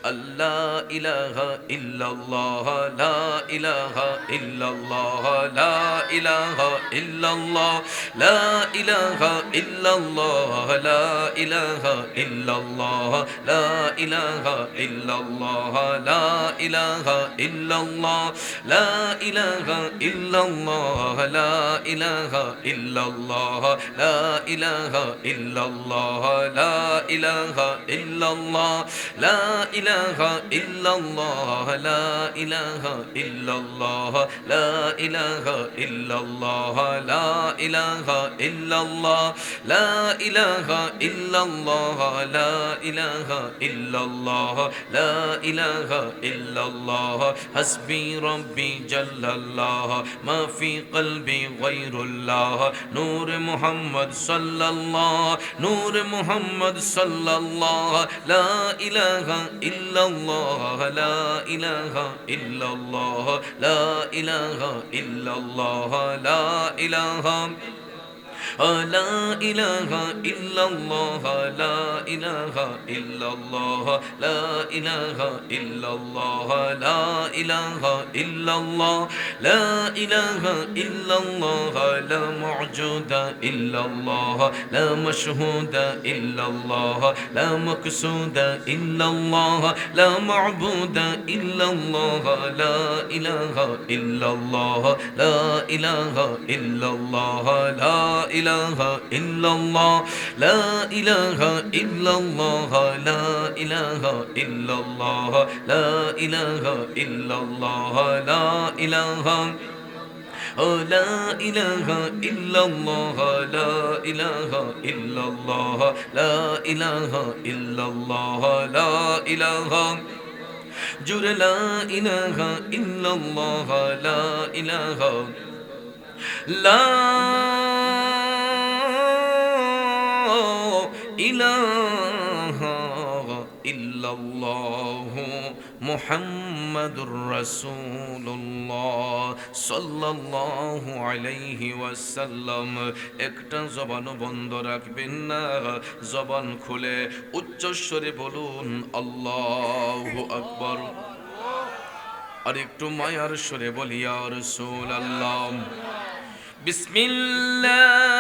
আল্লাহ ইলাহা ইল্লাল্লাহ লা ইলাহা ইল্লাল্লাহ লা ইলাহা ইল্লাল্লাহ লা ইলাহা ইল্লাল্লাহ লা ইলাহা ইল্লাল্লাহ লা ইলাহা ইল্লাল্লাহ লা ইলাহা ইল্লাল্লাহ লা ইলাহা ইল্লাল্লাহ লা ইলাহা ইল্লাল্লাহ লা ইলাহা ইল্লাল্লাহ লা ইলাহা ইল্লাল্লাহ লা ইলাহা ইল্লাল্লাহ লা ইলাহা ইল্লাল্লাহ লা ইলাহা ইল্লাল্লাহ লা ইলাহা ইল্লাল্লাহ লা ইলাহা ইল্লাল্লাহ লা ইলাহা ইল্লাল্লাহ লা ইলাহা ইল্লাল্লাহ হাসবি রব্বি জাল্লাল্লাহ মা ফি কলবি গায়রুল্লাহ নূর মুহাম্মদ সাল্লাল্লাহ নূর মুহাম্মদ সাল্লাল্লাহ লা ইলাহা ইল্লাল্লাহ লা ইলাহা ইল্লাল্লাহ লা ইলাহা ইল্লাল্লাহ লা ইলাহা لا إله إلا الله لا إله إلا الله لا إله إلا الله لا إله إلا الله لا إله إلا الله لا موجود إلا الله لا مشهود إلا الله لا مقصود إلا الله لا معبود إلا الله لا إله إلا الله لا إله إلا الله لا إله إلا الله لا إله إلا الله لا إله إلا الله لا إله إلا الله لا إله لا إله إلا الله لا إله إلا الله لا إله إلا الله لا إله جر لا إله إلا الله لا إله لا ইলাহা ইল্লাল্লাহ মুহাম্মাদুর রাসূলুল্লাহ সাল্লাল্লাহু আলাইহি ওয়াসাল্লাম। একটা জবান বন্ধ রাখবেন না, জবান খুলে উচ্চস্বরে বলুন আল্লাহু আকবার। আর একটু মায়ার সুরে বলি ইয়া রাসূলুল্লাহ। বিসমিল্লাহ।